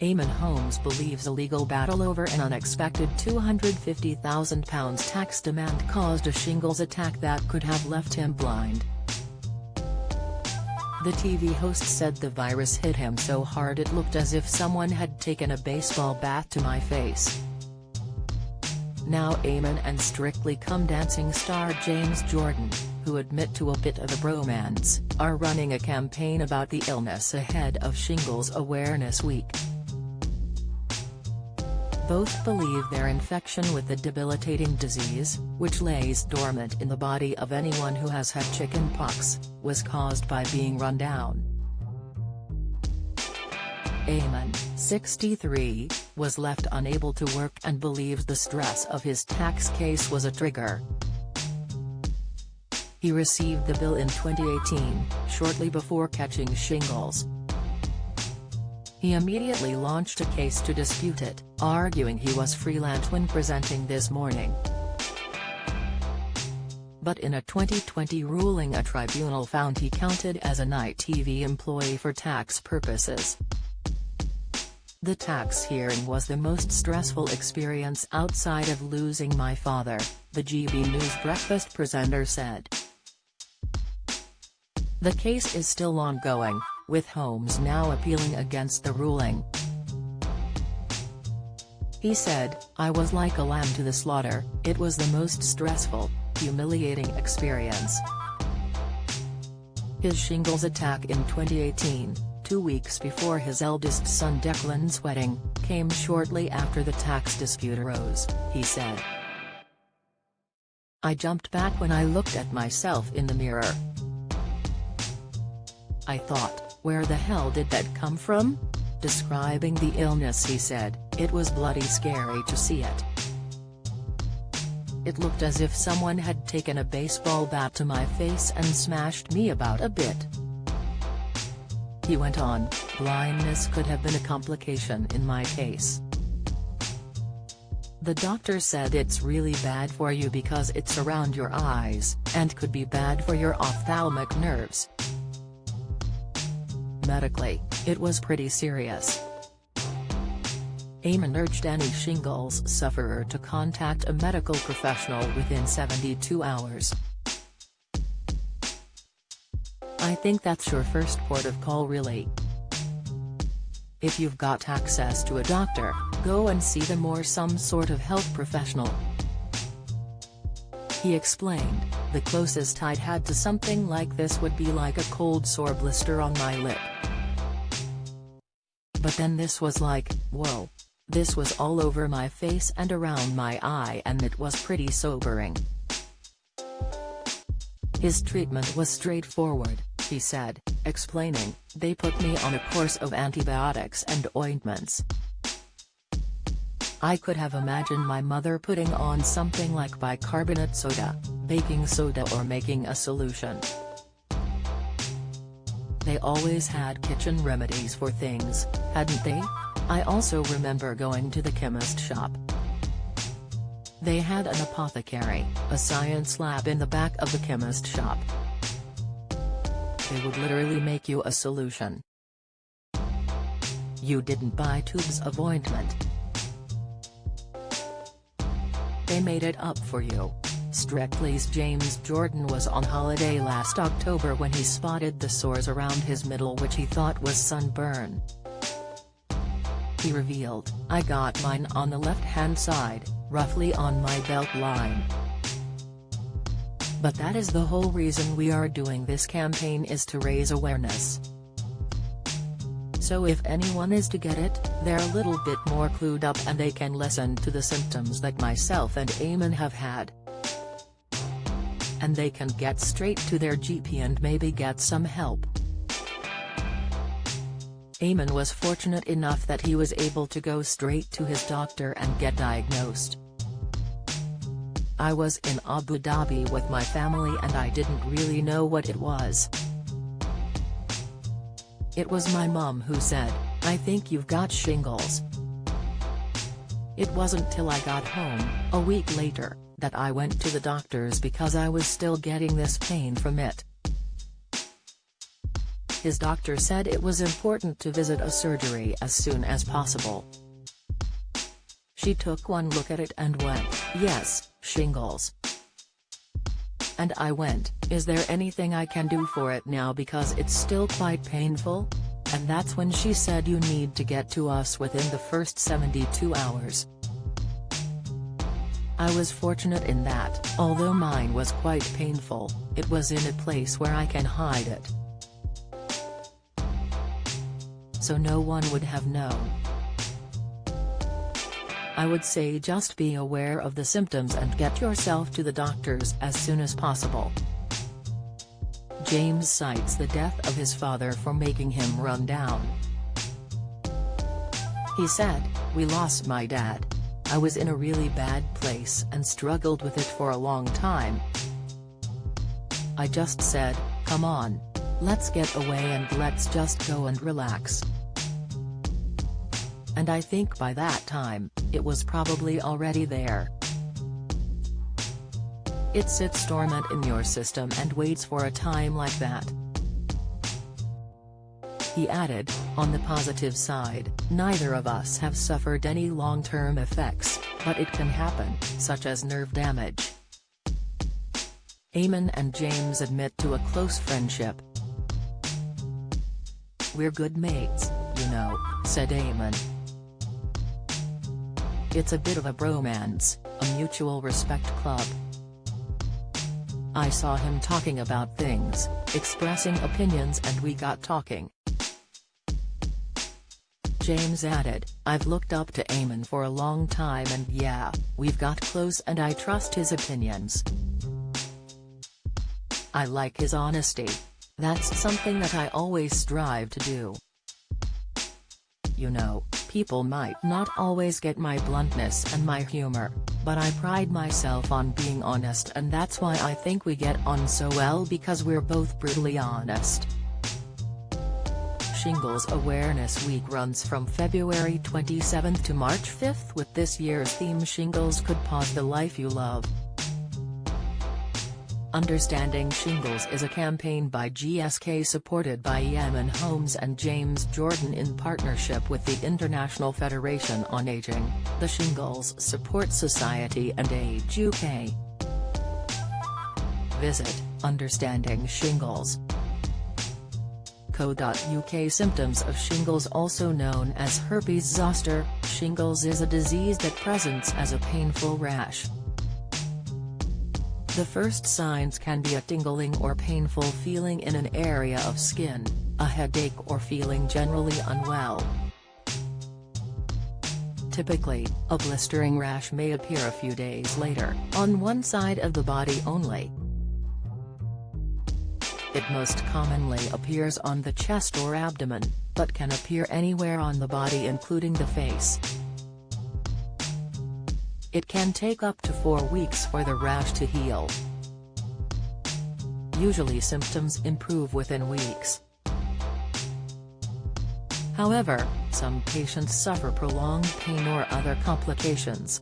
Eamonn Holmes believes a legal battle over an unexpected £250,000 tax demand caused a shingles attack that could have left him blind. The TV host said the virus hit him so hard it looked as if someone had taken a baseball bat to my face. Now Eamonn and Strictly Come Dancing star James Jordan, who admit to a bit of a bromance, are running a campaign about the illness ahead of Shingles Awareness Week. Both believe their infection with the debilitating disease, which lays dormant in the body of anyone who has had chicken pox, was caused by being run down. Eamonn, 63, was left unable to work and believes the stress of his tax case was a trigger. He received the bill in 2018, shortly before catching shingles. He immediately launched a case to dispute it, arguing he was freelance when presenting this morning. But in a 2020 ruling, a tribunal found he counted as a night TV employee for tax purposes. The tax hearing was the most stressful experience outside of losing my father, the GB News breakfast presenter said. The case is still ongoing, with Holmes now appealing against the ruling. He said, "I was like a lamb to the slaughter. It was the most stressful, humiliating experience." His shingles attack in 2018, 2 weeks before his eldest son Declan's wedding, came shortly after the tax dispute arose, he said. "I jumped back when I looked at myself in the mirror. I thought, where the hell did that come from?" Describing the illness, he said, "It was bloody scary to see it. It looked as if someone had taken a baseball bat to my face and smashed me about a bit." He went on, "Blindness could have been a complication in my case. The doctor said it's really bad for you because it's around your eyes, and could be bad for your ophthalmic nerves. Medically, it was pretty serious." Eamonn urged any shingles sufferer to contact a medical professional within 72 hours. "I think that's your first port of call really. If you've got access to a doctor, go and see them or some sort of health professional." He explained, "The closest I'd had to something like this would be like a cold sore blister on my lip. But then this was like, whoa. This was all over my face and around my eye, and it was pretty sobering." His treatment was straightforward, he said, explaining, "They put me on a course of antibiotics and ointments. I could have imagined my mother putting on something like bicarbonate soda, baking soda, or making a solution. They always had kitchen remedies for things, hadn't they? I also remember going to the chemist shop. They had an apothecary, a science lab in the back of the chemist shop. They would literally make you a solution. You didn't buy tubes of ointment. They made it up for you." Strictly's James Jordan was on holiday last October when he spotted the sores around his middle, which he thought was sunburn. He revealed, "I got mine on the left-hand side, roughly on my belt line. But that is the whole reason we are doing this campaign, is to raise awareness. So if anyone is to get it, they're a little bit more clued up and they can listen to the symptoms that myself and Eamonn have had. And they can get straight to their GP and maybe get some help." Eamonn was fortunate enough that he was able to go straight to his doctor and get diagnosed. "I was in Abu Dhabi with my family and I didn't really know what it was. It was my mom who said, 'I think you've got shingles.' It wasn't till I got home, a week later, that I went to the doctors because I was still getting this pain from it." His doctor said it was important to visit a surgery as soon as possible. She took one look at it and went, "Yes, shingles." And I went, "Is there anything I can do for it now because it's still quite painful?" And that's when she said, "You need to get to us within the first 72 hours. I was fortunate in that, although mine was quite painful, it was in a place where I can hide it. So no one would have known. I would say just be aware of the symptoms and get yourself to the doctors as soon as possible." James cites the death of his father for making him run down. He said, "We lost my dad. I was in a really bad place and struggled with it for a long time. I just said, come on, let's get away and let's just go and relax. And I think by that time, it was probably already there. It sits dormant in your system and waits for a time like that." He added, "On the positive side, neither of us have suffered any long-term effects, but it can happen, such as nerve damage." Eamonn and James admit to a close friendship. "We're good mates, you know," said Eamonn. "It's a bit of a bromance, a mutual respect club. I saw him talking about things, expressing opinions, and we got talking." James added, "I've looked up to Eamonn for a long time and yeah, we've got close and I trust his opinions. I like his honesty. That's something that I always strive to do. You know, people might not always get my bluntness and my humor, but I pride myself on being honest, and that's why I think we get on so well, because we're both brutally honest." Shingles Awareness Week runs from February 27 to March 5, with this year's theme "Shingles Could Pause the Life You Love." Understanding Shingles is a campaign by GSK supported by Eamonn Holmes and James Jordan in partnership with the International Federation on Aging, the Shingles Support Society and Age UK. Visit understandingshingles.co.uk. Symptoms of shingles, also known as herpes zoster. Shingles is a disease that presents as a painful rash. The first signs can be a tingling or painful feeling in an area of skin, a headache, or feeling generally unwell. Typically, a blistering rash may appear a few days later, on one side of the body only. It most commonly appears on the chest or abdomen, but can appear anywhere on the body including the face. It can take up to 4 weeks for the rash to heal. Usually symptoms improve within weeks. However, some patients suffer prolonged pain or other complications.